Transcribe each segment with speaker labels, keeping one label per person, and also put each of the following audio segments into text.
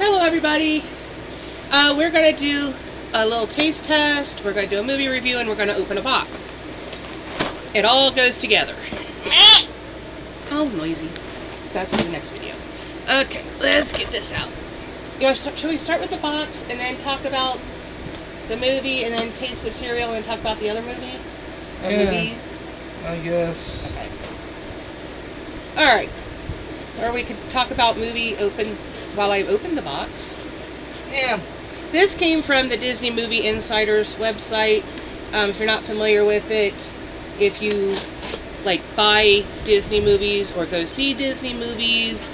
Speaker 1: Hello everybody. We're going to do a little taste test, we're going to do a movie review, and we're going to open a box. It all goes together. Oh, noisy. That's for the next video. Okay, let's get this out. Should we start with the box and then talk about the movie and then taste the cereal and then talk about the other movie? Movies?
Speaker 2: I guess.
Speaker 1: Okay. Alright. Or we could talk about movie while I open the box.
Speaker 2: Yeah.
Speaker 1: This came from the Disney Movie Insider's website. If you're not familiar with it, if you buy Disney movies or go see Disney movies,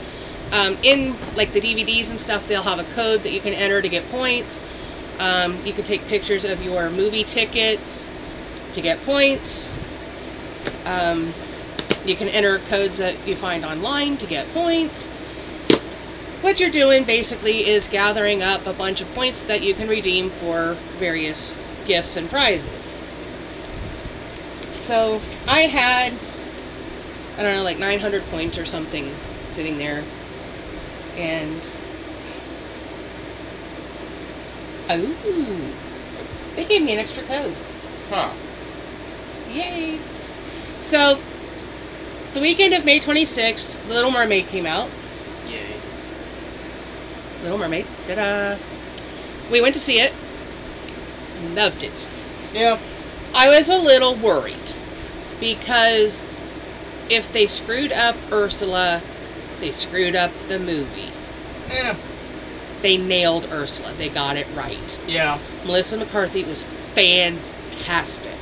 Speaker 1: in the DVDs and stuff, they'll have a code that you can enter to get points. You can take pictures of your movie tickets to get points. You can enter codes that you find online to get points. What you're doing basically is gathering up a bunch of points that you can redeem for various gifts and prizes. So I had, I don't know, 900 points or something sitting there. And, oh, they gave me an extra code.
Speaker 2: Huh.
Speaker 1: Yay. So, the weekend of May 26th, Little Mermaid came out.
Speaker 2: Yay.
Speaker 1: Little Mermaid. Ta-da. We went to see it. Loved it.
Speaker 2: Yeah.
Speaker 1: I was a little worried because if they screwed up Ursula, they screwed up the movie.
Speaker 2: Yeah.
Speaker 1: They nailed Ursula. They got it right.
Speaker 2: Yeah.
Speaker 1: Melissa McCarthy was fantastic.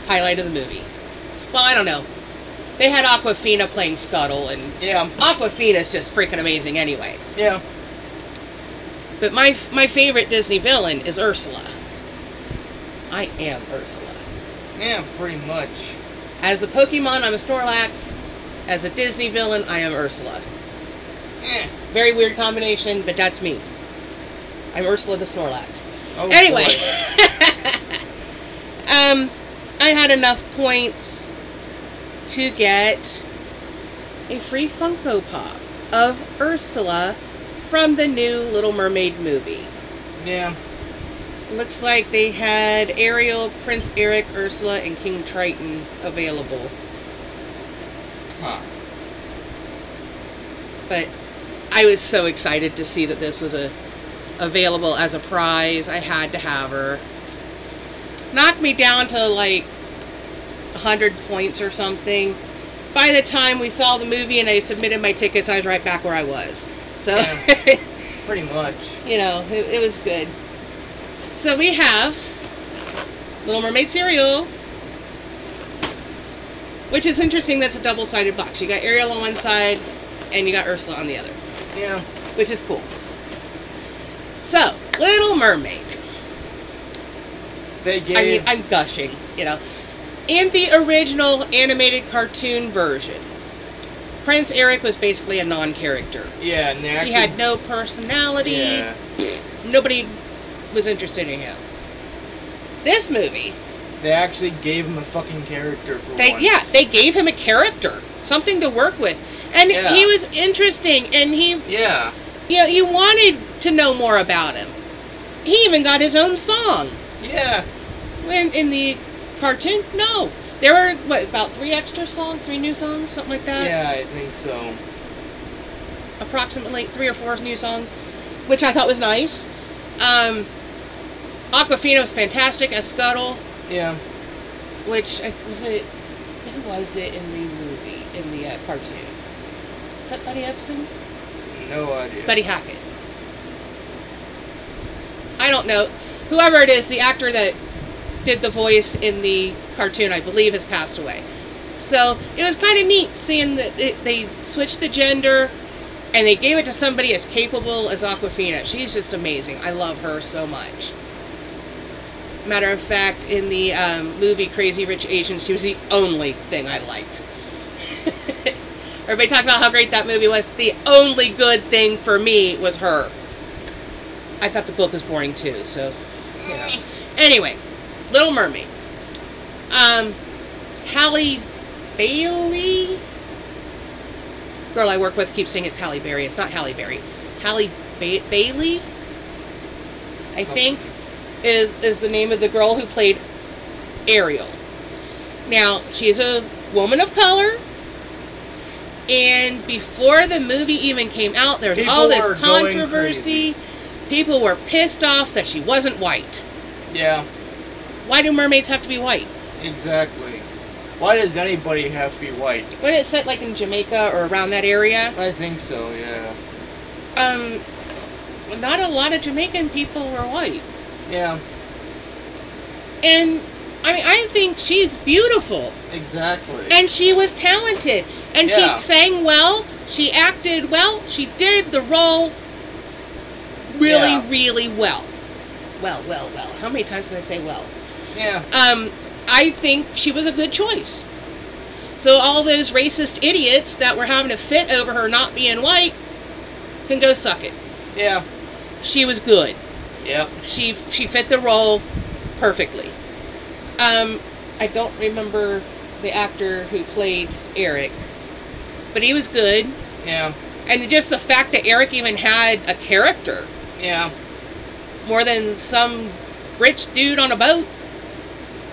Speaker 1: Highlight of the movie. Well, I don't know. They had Awkwafina playing Scuttle, and
Speaker 2: yeah,
Speaker 1: Awkwafina's just freaking amazing anyway.
Speaker 2: Yeah.
Speaker 1: But my favorite Disney villain is Ursula. I am Ursula.
Speaker 2: Yeah, pretty much.
Speaker 1: As a Pokemon, I'm a Snorlax. As a Disney villain, I am Ursula.
Speaker 2: Eh.
Speaker 1: Very weird combination, but that's me. I'm Ursula the Snorlax.
Speaker 2: Oh,
Speaker 1: anyway. I had enough points to get a free Funko Pop of Ursula from the new Little Mermaid movie.
Speaker 2: Yeah.
Speaker 1: Looks like they had Ariel, Prince Eric, Ursula, and King Triton available.
Speaker 2: Huh.
Speaker 1: But I was so excited to see that this was available as a prize. I had to have her. Knocked me down to 100 points or something. By the time we saw the movie and I submitted my tickets, I was right back where I was. So,
Speaker 2: yeah, pretty much.
Speaker 1: You know, it was good. So we have Little Mermaid cereal, which is interesting. That's a double-sided box. You got Ariel on one side, and you got Ursula on the other.
Speaker 2: Yeah.
Speaker 1: Which is cool. So, Little Mermaid. I'm gushing, you know. In the original animated cartoon version, Prince Eric was basically a non-character.
Speaker 2: Yeah, and
Speaker 1: he had no personality.
Speaker 2: Yeah.
Speaker 1: Nobody was interested in him. This movie,
Speaker 2: they actually gave him a fucking character for once.
Speaker 1: Yeah, they gave him a character, something to work with, and he was interesting, and you wanted to know more about him. He even got his own song.
Speaker 2: Yeah.
Speaker 1: When in the cartoon, no, there were about 3 new songs, something like that.
Speaker 2: Yeah, I think so.
Speaker 1: Approximately 3 or 4 new songs, which I thought was nice. Awkwafina was fantastic as Scuttle.
Speaker 2: Yeah.
Speaker 1: Which who was it in the movie, in the cartoon? Is that Buddy Ebsen?
Speaker 2: No idea.
Speaker 1: Buddy Hackett. I don't know. Whoever it is, the actor that did the voice in the cartoon, I believe, has passed away. So it was kind of neat seeing that they switched the gender and they gave it to somebody as capable as Awkwafina. She's just amazing. I love her so much. Matter of fact, in the movie Crazy Rich Asians, she was the only thing I liked. Everybody talked about how great that movie was. The only good thing for me was her. I thought the book was boring too, so, you know. Anyway, Little Mermaid. Halle Bailey? Girl I work with keeps saying it's Halle Berry. It's not Halle Berry. Halle Bailey, I think, is the name of the girl who played Ariel. Now, she's a woman of color, and before the movie even came out, there was all this controversy. People were pissed off that she wasn't white.
Speaker 2: Yeah.
Speaker 1: Why do mermaids have to be white?
Speaker 2: Exactly. Why does anybody have to be white?
Speaker 1: Wasn't it set like in Jamaica or around that area?
Speaker 2: I think so, yeah.
Speaker 1: Not a lot of Jamaican people were white.
Speaker 2: Yeah.
Speaker 1: And, I mean, I think she's beautiful.
Speaker 2: Exactly.
Speaker 1: And she was talented. And
Speaker 2: Yeah.
Speaker 1: she sang well. She acted well. She did the role really, really well. Well. How many times can I say well?
Speaker 2: Yeah.
Speaker 1: I think she was a good choice. So all those racist idiots that were having a fit over her not being white can go suck it.
Speaker 2: Yeah.
Speaker 1: She was good.
Speaker 2: Yep.
Speaker 1: She fit the role perfectly. I don't remember the actor who played Eric, but he was good.
Speaker 2: Yeah.
Speaker 1: And just the fact that Eric even had a character.
Speaker 2: Yeah.
Speaker 1: More than some rich dude on a boat.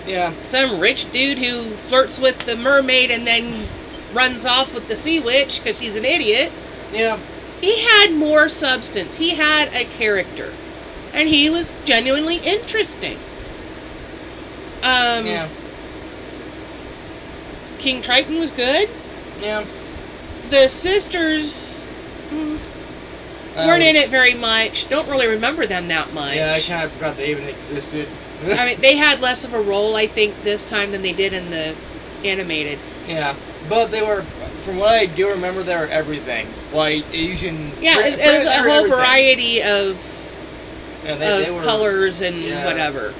Speaker 2: Yeah.
Speaker 1: Some rich dude who flirts with the mermaid and then runs off with the sea witch because he's an idiot.
Speaker 2: Yeah.
Speaker 1: He had more substance. He had a character. And he was genuinely interesting.
Speaker 2: Yeah.
Speaker 1: King Triton was good.
Speaker 2: Yeah.
Speaker 1: The sisters weren't in it very much. Don't really remember them that much.
Speaker 2: Yeah, I kind of forgot they even existed.
Speaker 1: I mean, they had less of a role, I think, this time than they did in the animated.
Speaker 2: Yeah, but they were, from what I do remember, they were everything. White, Asian...
Speaker 1: Yeah, it was a whole variety of
Speaker 2: they were,
Speaker 1: colors and whatever.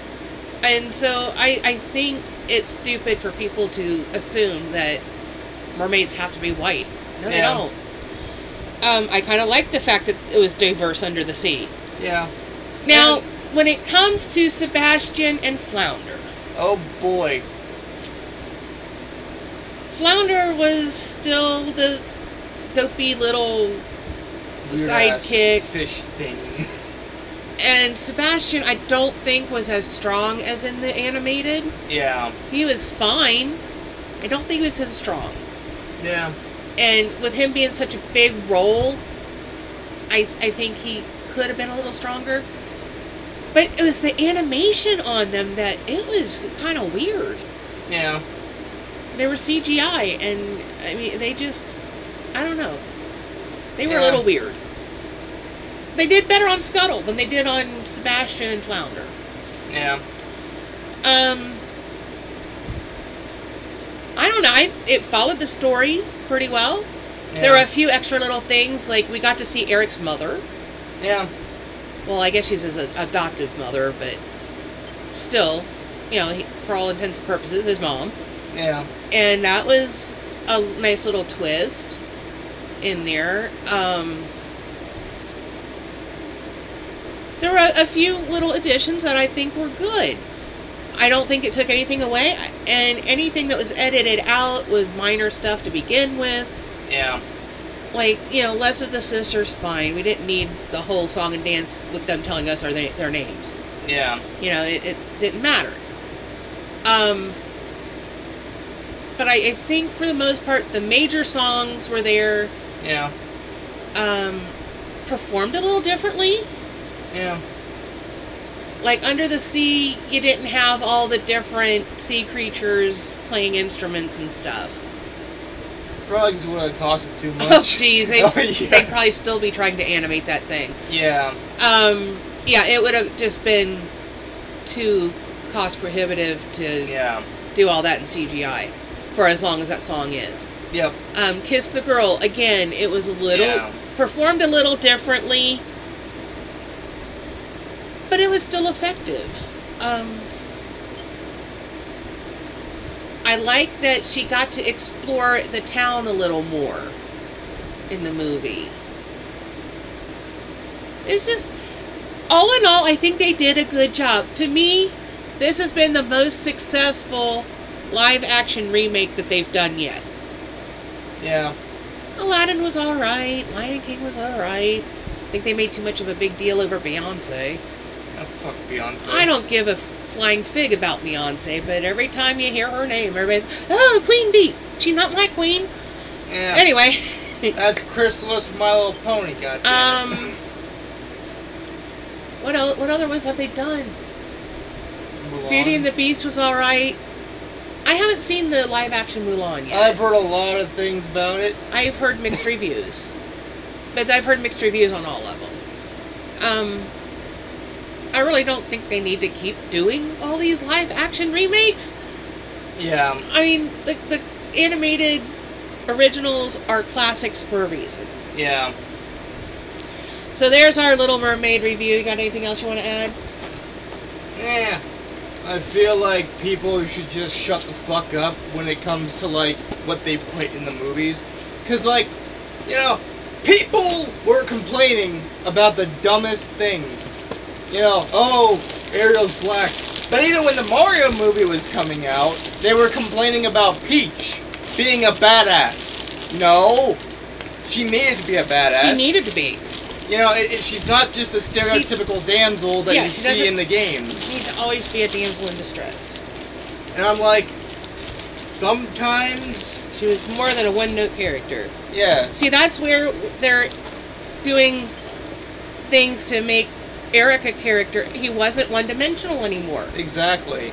Speaker 1: And so I think it's stupid for people to assume that mermaids have to be white. No, they don't. I kind of like the fact that it was diverse under the sea.
Speaker 2: Yeah.
Speaker 1: Now, when it comes to Sebastian and Flounder.
Speaker 2: Oh, boy.
Speaker 1: Flounder was still the dopey little sidekick.
Speaker 2: Fish thing.
Speaker 1: And Sebastian, I don't think, was as strong as in the animated.
Speaker 2: Yeah.
Speaker 1: He was fine. I don't think he was as strong.
Speaker 2: Yeah.
Speaker 1: And with him being such a big role, I think he could have been a little stronger. But it was the animation on them that it was kind of weird.
Speaker 2: Yeah.
Speaker 1: They were CGI, and, I mean, they just, I don't know. They were a little weird. They did better on Scuttle than they did on Sebastian and Flounder.
Speaker 2: Yeah.
Speaker 1: I don't know. It followed the story pretty well. Yeah. There were a few extra little things, like we got to see Eric's mother.
Speaker 2: Yeah.
Speaker 1: Well, I guess she's his adoptive mother, but still, you know, for all intents and purposes, his mom.
Speaker 2: Yeah.
Speaker 1: And that was a nice little twist in there. There were a few little additions that I think were good. I don't think it took anything away, and anything that was edited out was minor stuff to begin with.
Speaker 2: Yeah.
Speaker 1: Like, you know, less of the sisters, fine. We didn't need the whole song and dance with them telling us their names.
Speaker 2: Yeah.
Speaker 1: You know, it didn't matter. But I think for the most part, the major songs were there.
Speaker 2: Yeah.
Speaker 1: Performed a little differently.
Speaker 2: Yeah.
Speaker 1: Like, Under the Sea, you didn't have all the different sea creatures playing instruments and stuff.
Speaker 2: Probably because it would have costed too much.
Speaker 1: Oh, jeez. They'd probably still be trying to animate that thing.
Speaker 2: Yeah.
Speaker 1: Yeah, it would have just been too cost prohibitive to do all that in CGI for as long as that song is.
Speaker 2: Yep.
Speaker 1: Kiss the Girl, again, it was a little... performed a little differently, but it was still effective. I like that she got to explore the town a little more in the movie. It's just, all in all, I think they did a good job. To me, this has been the most successful live-action remake that they've done yet.
Speaker 2: Yeah.
Speaker 1: Aladdin was alright. Lion King was alright. think they made too much of a big deal over Beyonce.
Speaker 2: Oh, fuck Beyonce.
Speaker 1: I don't give a flying fig about Beyonce, but every time you hear her name, everybody's, oh, Queen Bee. She's not my queen.
Speaker 2: Yeah.
Speaker 1: Anyway.
Speaker 2: That's Chrysalis from My Little Pony, goddammit.
Speaker 1: What other ones have they done?
Speaker 2: Mulan.
Speaker 1: Beauty and the Beast was alright. I haven't seen the live-action Mulan yet.
Speaker 2: I've heard a lot of things about it.
Speaker 1: I've heard mixed reviews. But I've heard mixed reviews on all of them. I really don't think they need to keep doing all these live-action remakes.
Speaker 2: Yeah.
Speaker 1: I mean, the animated originals are classics for a reason.
Speaker 2: Yeah.
Speaker 1: So there's our Little Mermaid review. You got anything else you want to add?
Speaker 2: Yeah. I feel like people should just shut the fuck up when it comes to, like, what they put in the movies. Because, like, you know, people were complaining about the dumbest things. You know, oh, Ariel's black. But even when the Mario movie was coming out, they were complaining about Peach being a badass. No. She needed to be a badass.
Speaker 1: She needed to be.
Speaker 2: You know, she's not just a stereotypical damsel that you see in the games.
Speaker 1: She needs to always be a damsel in distress.
Speaker 2: And I'm like, sometimes...
Speaker 1: She was more than a one-note character.
Speaker 2: Yeah.
Speaker 1: See, that's where they're doing things to make Eric a character. He wasn't one-dimensional anymore.
Speaker 2: Exactly.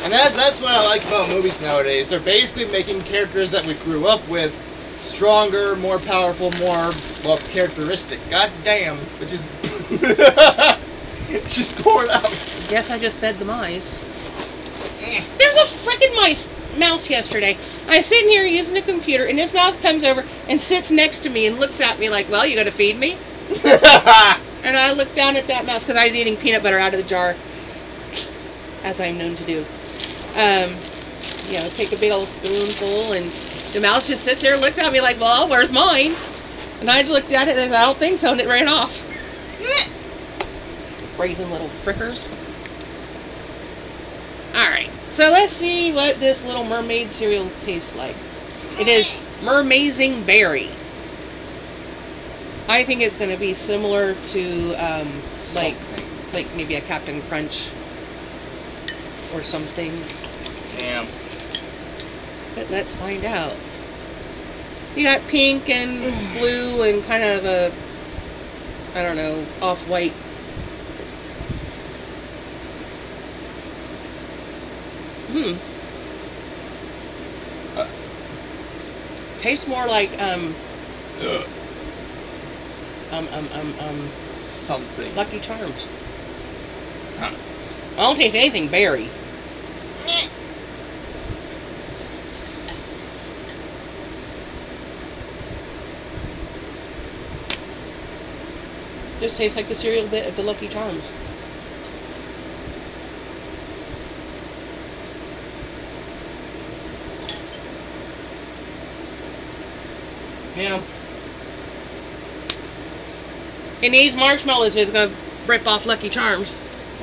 Speaker 2: And that's what I like about movies nowadays. They're basically making characters that we grew up with stronger, more powerful, more, well, characteristic. God damn. It just... just poured out.
Speaker 1: Guess I just fed the mice. There's a frickin' mouse yesterday. I was sitting here using the computer, and this mouse comes over and sits next to me and looks at me like, well, you gonna feed me? And I looked down at that mouse because I was eating peanut butter out of the jar, as I'm known to do. You know, take a big old spoonful, and the mouse just sits there and looked at me like, well, where's mine? And I just looked at it and said, I don't think so, and it ran off. Brazen little frickers. Alright, so let's see what this Little Mermaid cereal tastes like. It is mermazing berry. I think it's going to be similar to, like maybe a Captain Crunch or something.
Speaker 2: Damn.
Speaker 1: But let's find out. You got pink and blue and kind of a, I don't know, off-white. Tastes more like,
Speaker 2: something.
Speaker 1: Lucky Charms. Huh. I don't taste anything berry. Just tastes like the cereal bit of the Lucky Charms.
Speaker 2: Yeah.
Speaker 1: It needs marshmallows if it's going to rip off Lucky Charms.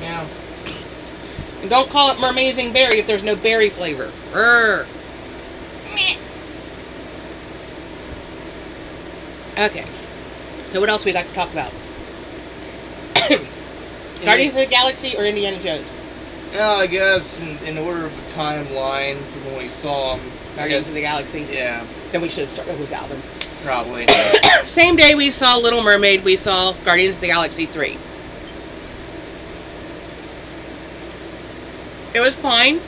Speaker 2: Yeah.
Speaker 1: And don't call it mermazing berry if there's no berry flavor. Okay. So what else would we like to talk about? Guardians of the Galaxy or Indiana Jones?
Speaker 2: Yeah, I guess in order of the timeline from when we saw them.
Speaker 1: Guardians of the Galaxy?
Speaker 2: Yeah.
Speaker 1: Then we should have started with Alvin.
Speaker 2: Probably.
Speaker 1: Same day we saw Little Mermaid, we saw Guardians of the Galaxy 3. It was fine.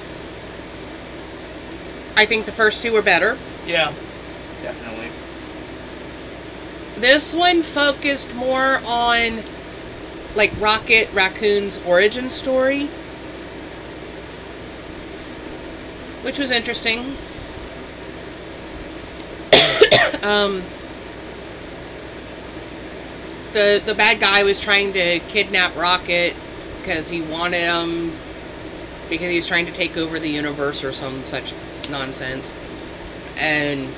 Speaker 1: I think the first two were better.
Speaker 2: Yeah, definitely.
Speaker 1: This one focused more on, like, Rocket Raccoon's origin story, which was interesting. The bad guy was trying to kidnap Rocket because he wanted him, because he was trying to take over the universe or some such nonsense. And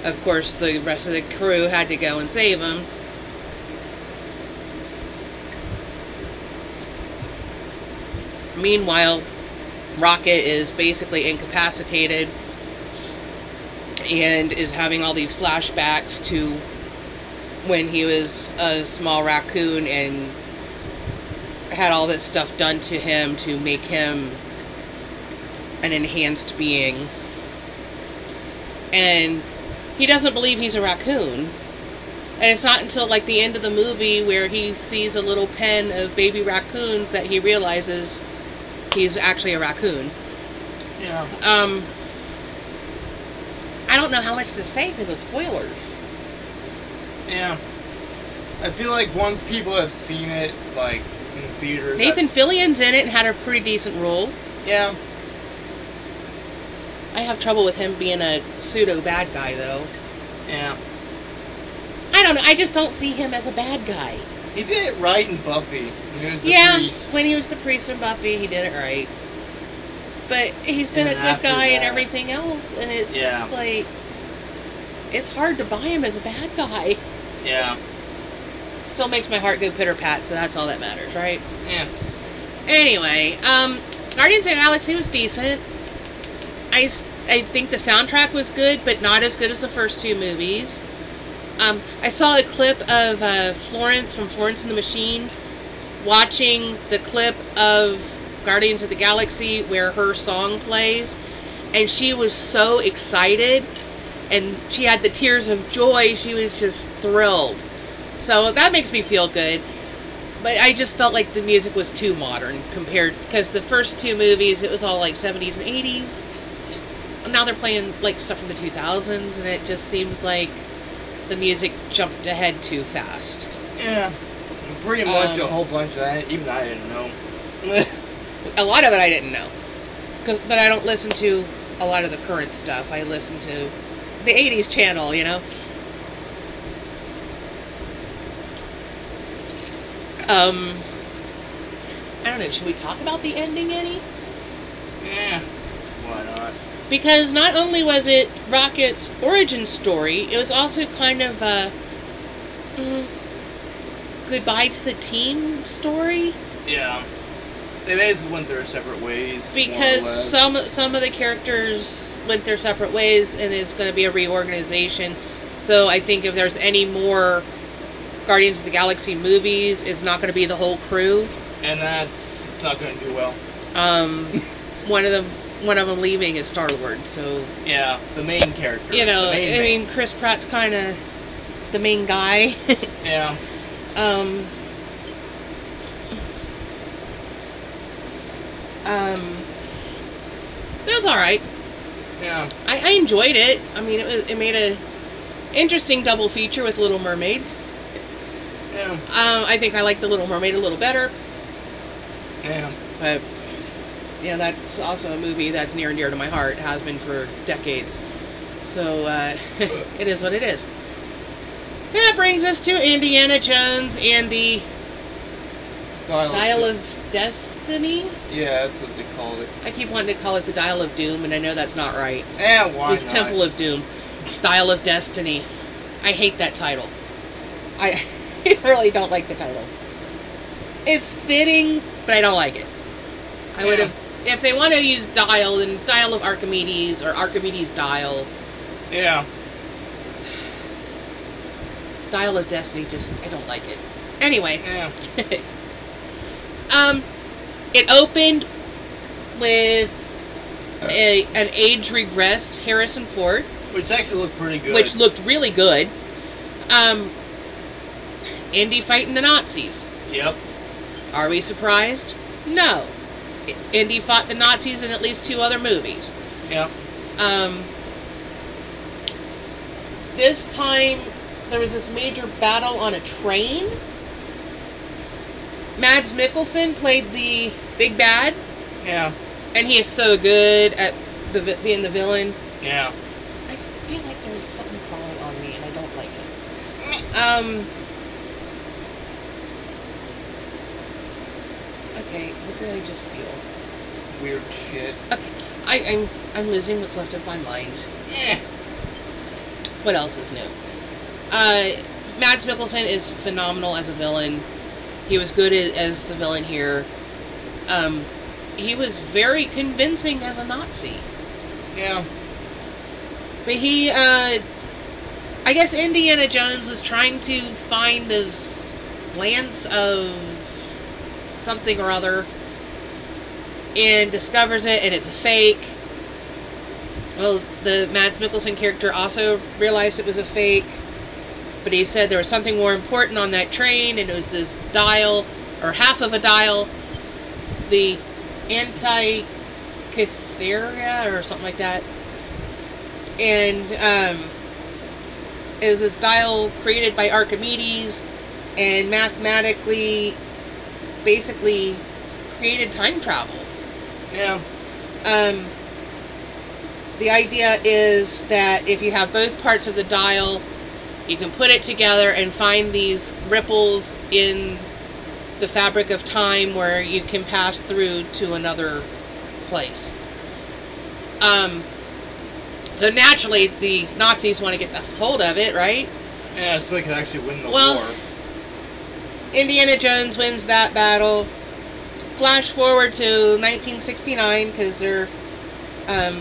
Speaker 1: of course the rest of the crew had to go and save him. Meanwhile, Rocket is basically incapacitated and is having all these flashbacks to when he was a small raccoon and had all this stuff done to him to make him an enhanced being. And he doesn't believe he's a raccoon. And it's not until like the end of the movie where he sees a little pen of baby raccoons that he realizes he's actually a raccoon.
Speaker 2: Yeah.
Speaker 1: I don't know how much to say because of spoilers.
Speaker 2: Yeah. I feel like once people have seen it, like, in theaters...
Speaker 1: Nathan Fillion's in it and had a pretty decent role.
Speaker 2: Yeah.
Speaker 1: I have trouble with him being a pseudo-bad guy, though.
Speaker 2: Yeah.
Speaker 1: I don't know, I just don't see him as a bad guy.
Speaker 2: He did it right in Buffy. When he was the priest.
Speaker 1: When he was the priest in Buffy, he did it right. But he's been a good guy and everything else, and it's just like... It's hard to buy him as a bad guy.
Speaker 2: Yeah.
Speaker 1: Still makes my heart go pitter-pat, so that's all that matters, right?
Speaker 2: Yeah.
Speaker 1: Anyway, Guardians of the Galaxy was decent. I think the soundtrack was good, but not as good as the first two movies. I saw a clip of Florence from Florence and the Machine watching the clip of Guardians of the Galaxy where her song plays, and she was so excited, and she had the tears of joy. She was just thrilled. So that makes me feel good. But I just felt like the music was too modern compared, because the first two movies, it was all like 70s and 80s. Now they're playing like stuff from the 2000s, and it just seems like the music jumped ahead too fast.
Speaker 2: Yeah. Pretty much a whole bunch of that, even I didn't know.
Speaker 1: A lot of it I didn't know. But I don't listen to a lot of the current stuff. I listen to the 80s channel, you know? I don't know, should we talk about the ending any?
Speaker 2: Yeah, why not?
Speaker 1: Because not only was it Rocket's origin story, it was also kind of a goodbye to the team story.
Speaker 2: Yeah. They basically went their separate ways.
Speaker 1: Because some of the characters went their separate ways, and it's going to be a reorganization. So I think if there's any more Guardians of the Galaxy movies, it's not going to be the whole crew.
Speaker 2: And it's not going to do well.
Speaker 1: One of them leaving is Star-Lord, so...
Speaker 2: Yeah, the main character.
Speaker 1: You know, I mean, Chris Pratt's kind of the main guy.
Speaker 2: Yeah.
Speaker 1: It was alright.
Speaker 2: Yeah.
Speaker 1: I enjoyed it. I mean, it made a interesting double feature with Little Mermaid.
Speaker 2: Yeah.
Speaker 1: I think I like the Little Mermaid a little better.
Speaker 2: Yeah.
Speaker 1: But, you know, that's also a movie that's near and dear to my heart. It has been for decades. So, it is what it is. That brings us to Indiana Jones and the Dial of Destiny?
Speaker 2: Yeah, that's what they call it.
Speaker 1: I keep wanting to call it the Dial of Doom, and I know that's not right.
Speaker 2: Yeah, why not?
Speaker 1: It was Temple of Doom. Dial of Destiny. I hate that title. I really don't like the title. It's fitting, but I don't like it. I would have... If they want to use Dial, then Dial of Archimedes, or Archimedes Dial.
Speaker 2: Yeah.
Speaker 1: Dial of Destiny, just... I don't like it. Anyway.
Speaker 2: Yeah.
Speaker 1: It opened with an age-regressed Harrison Ford.
Speaker 2: Which actually looked pretty good.
Speaker 1: Which looked really good. Indy fighting the Nazis.
Speaker 2: Yep.
Speaker 1: Are we surprised? No. Indy fought the Nazis in at least 2 other movies.
Speaker 2: Yep.
Speaker 1: This time, there was this major battle on a train. Mads Mikkelsen played the big bad.
Speaker 2: Yeah.
Speaker 1: And he is so good at being the villain.
Speaker 2: Yeah.
Speaker 1: I feel like there's something crawling on me, and I don't like it. Okay, what did I just feel?
Speaker 2: Weird shit.
Speaker 1: Okay, I'm losing what's left of my mind. What else is new? Mads Mikkelsen is phenomenal as a villain. He was good as the villain here. He was very convincing as a Nazi.
Speaker 2: Yeah.
Speaker 1: But he, I guess Indiana Jones was trying to find this lance of something or other, and discovers it, and it's a fake. Well, the Mads Mikkelsen character also realized it was a fake, but he said there was something more important on that train, and it was this dial, or half of a dial, the Antikythera, or something like that. And it was this dial created by Archimedes, and mathematically, basically, created time travel.
Speaker 2: Yeah.
Speaker 1: The idea is that if you have both parts of the dial, you can put it together and find these ripples in the fabric of time where you can pass through to another place. So naturally, the Nazis want to get the hold of it, right?
Speaker 2: Yeah, so they can actually win the
Speaker 1: war.
Speaker 2: war.
Speaker 1: Indiana Jones wins that battle. Flash forward to 1969, because they're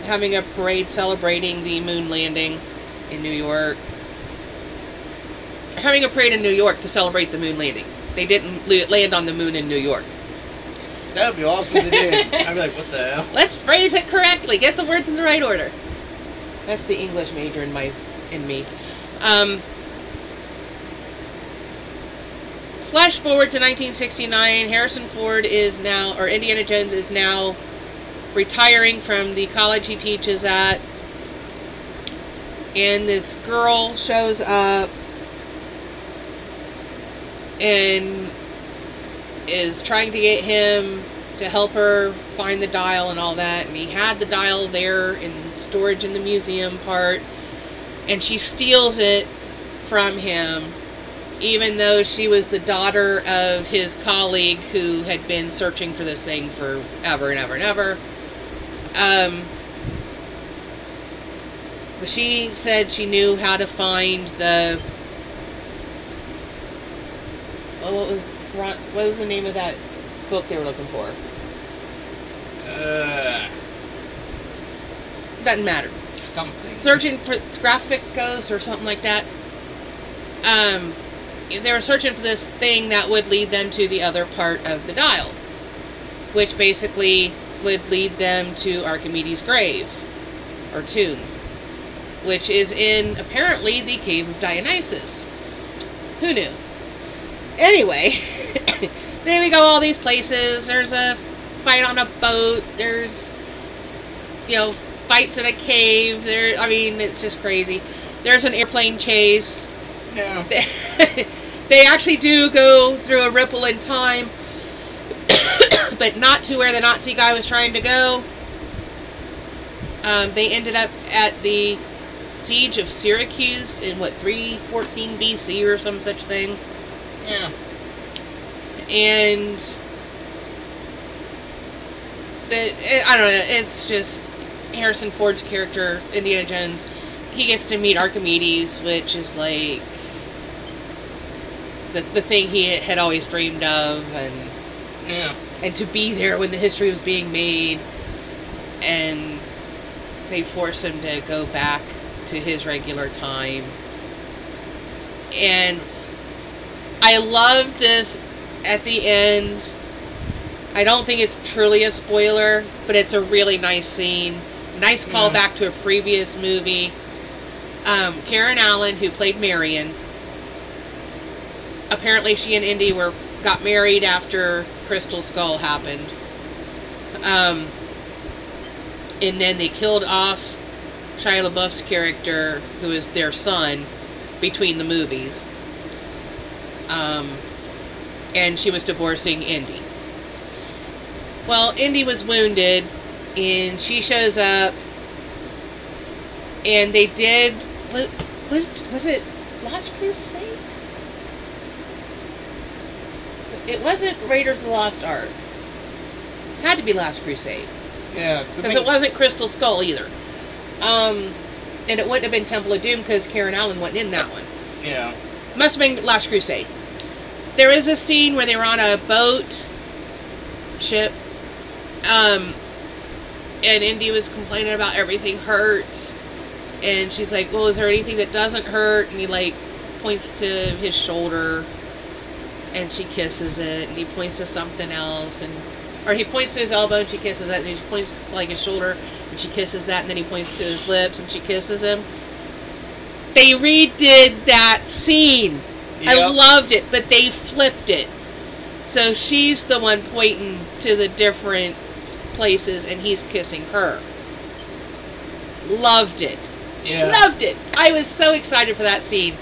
Speaker 1: having a parade celebrating the moon landing in New York. They're having a parade in New York to celebrate the moon landing. They didn't land on the moon in New York.
Speaker 2: That would be awesome if they did. I'd be like, what the hell?
Speaker 1: Let's phrase it correctly. Get the words in the right order. That's the English major in me. Flash forward to 1969. Harrison Ford is now, or Indiana Jones is now retiring from the college he teaches at. And this girl shows up and is trying to get him to help her find the dial and all that, and he had the dial there in storage in the museum part, and she steals it from him, even though she was the daughter of his colleague who had been searching for this thing for ever and ever and ever. But she said she knew how to find the... Oh, what was the name of that book they were looking for? Doesn't matter.
Speaker 2: Something.
Speaker 1: Searching for graphic ghosts or something like that. They were searching for this thing that would lead them to the other part of the dial, which basically would lead them to Archimedes' grave, or tomb, which is in, apparently, the Cave of Dionysus. Who knew? Anyway, then we go all these places. There's a fight on a boat. There's, fights in a cave. I mean, it's just crazy. There's an airplane chase.
Speaker 2: Yeah.
Speaker 1: They actually do go through a ripple in time, but not to where the Nazi guy was trying to go. They ended up at the Siege of Syracuse in, 314 BC or some such thing.
Speaker 2: Yeah.
Speaker 1: And I don't know, it's just Harrison Ford's character, Indiana Jones, he gets to meet Archimedes, which is like the thing he had always dreamed of, and to be there when the history was being made, and they force him to go back to his regular time. And I love this at the end. I don't think it's truly a spoiler, but it's a really nice scene. Nice callback to a previous movie. Karen Allen, who played Marion, apparently she and Indy got married after Crystal Skull happened. And then they killed off Shia LaBeouf's character, who is their son, between the movies. And she was divorcing Indy. Well, Indy was wounded, and she shows up, and they did... Was it Last Crusade? It wasn't Raiders of the Lost Ark. It had to be Last Crusade.
Speaker 2: Yeah.
Speaker 1: Because it wasn't Crystal Skull either. And it wouldn't have been Temple of Doom because Karen Allen wasn't in that one.
Speaker 2: Yeah.
Speaker 1: Must have been Last Crusade. There is a scene where they were on a ship, and Indy was complaining about everything hurts, And she's like, well, is there anything that doesn't hurt? And he, like, points to his shoulder, and she kisses it, and he points to something else, or he points to his elbow, and she kisses it, and he points to, like, his shoulder, and she kisses that, and then he points to his lips, and she kisses him. They redid that scene. Yep. I loved it, but they flipped it. So she's the one pointing to the different places, and he's kissing her. Loved it. Yeah. Loved it. I was so excited for that scene.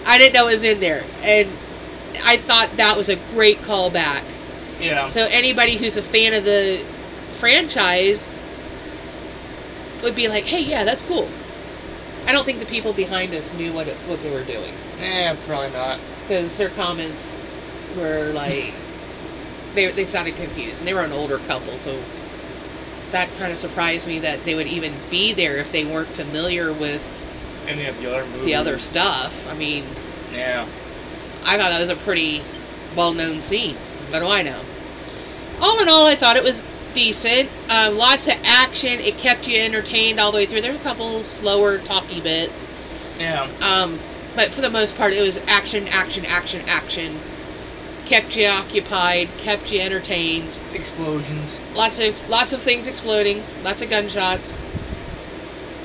Speaker 1: I didn't know it was in there, and I thought that was a great callback.
Speaker 2: Yeah.
Speaker 1: So anybody who's a fan of the franchise would be like, hey, yeah, that's cool. I don't think the people behind us knew what they were doing.
Speaker 2: Probably not.
Speaker 1: Because their comments were like, they sounded confused, and they were an older couple, so that kind of surprised me that they would even be there if they weren't familiar with
Speaker 2: any of the other movies.
Speaker 1: The other stuff. I mean,
Speaker 2: yeah.
Speaker 1: I thought that was a pretty well-known scene. What do I know? All in all, I thought it was decent. Lots of action. It kept you entertained all the way through. There were a couple slower, talky bits.
Speaker 2: Yeah.
Speaker 1: But for the most part, it was action, action, action, action. Kept you occupied, kept you entertained.
Speaker 2: Explosions.
Speaker 1: Lots of things exploding. Lots of gunshots.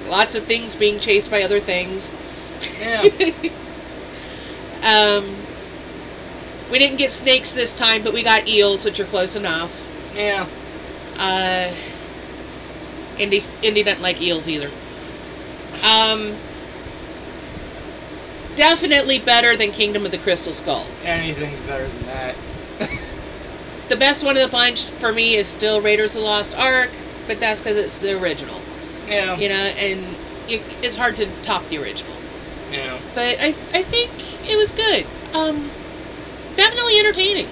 Speaker 1: Lots of things being chased by other things.
Speaker 2: Yeah.
Speaker 1: We didn't get snakes this time, but we got eels, which are close enough.
Speaker 2: Yeah.
Speaker 1: Indy doesn't like eels either. Definitely better than Kingdom of the Crystal Skull.
Speaker 2: Anything's better than that.
Speaker 1: The best one of the bunch for me is still Raiders of the Lost Ark, but that's because it's the original.
Speaker 2: Yeah.
Speaker 1: You know, and it's hard to top the original.
Speaker 2: Yeah.
Speaker 1: But I think it was good. Definitely entertaining.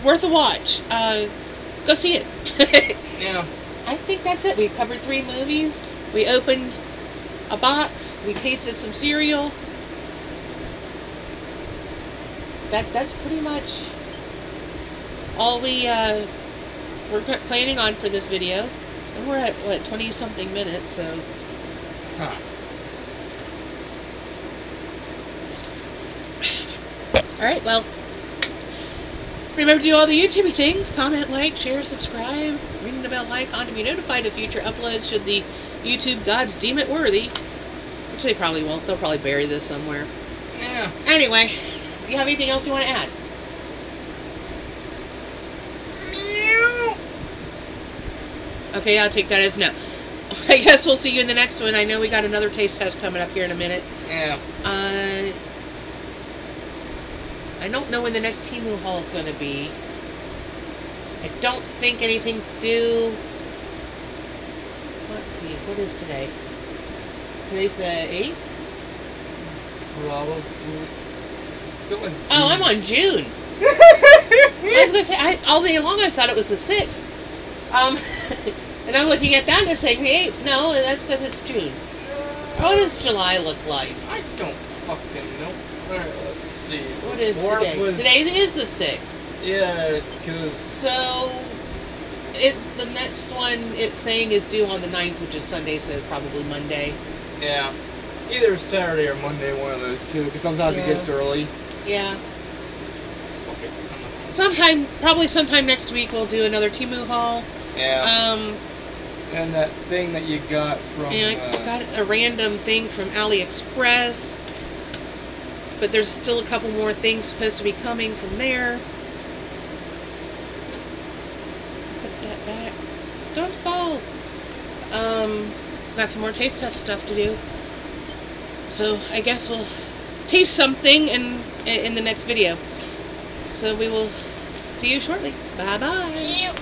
Speaker 1: Worth a watch. Go see it.
Speaker 2: Yeah.
Speaker 1: I think that's it. We covered 3 movies. We opened a box. We tasted some cereal. That's pretty much all we're planning on for this video. And we're at, what, 20-something minutes, so...
Speaker 2: Huh.
Speaker 1: Alright, well... Remember to do all the YouTube things. Comment, like, share, subscribe. Ring the bell icon to be notified of future uploads should the YouTube gods deem it worthy. Which they probably won't. They'll probably bury this somewhere.
Speaker 2: Yeah.
Speaker 1: Anyway, do you have anything else you want to add? Okay, I'll take that as no. I guess we'll see you in the next one. I know we got another taste test coming up here in a minute.
Speaker 2: Yeah.
Speaker 1: I don't know when the next Temu haul is going to be. I don't think anything's due. Let's see, what is today? Today's the 8th?
Speaker 2: Probably. It's still in June.
Speaker 1: Oh, I'm on June. I was going to say, all day long I thought it was the 6th. And I'm looking at that and it's saying the 8th. No, that's because it's June. What does July look like?
Speaker 2: I don't fucking know. Alright, let's see. So
Speaker 1: what is today? Today is the 6th.
Speaker 2: Yeah, because...
Speaker 1: So, it's the next one it's saying is due on the 9th, which is Sunday, so probably Monday.
Speaker 2: Yeah. Either Saturday or Monday, one of those two, because sometimes it gets early.
Speaker 1: Yeah.
Speaker 2: Fuck it.
Speaker 1: Probably sometime next week we'll do another Temu haul.
Speaker 2: Yeah. And that thing that you got from...
Speaker 1: Yeah, I got a random thing from AliExpress. But there's still a couple more things supposed to be coming from there. Put that back. Don't fall. Got some more taste test stuff to do. So I guess we'll taste something in the next video. So we will see you shortly. Bye-bye.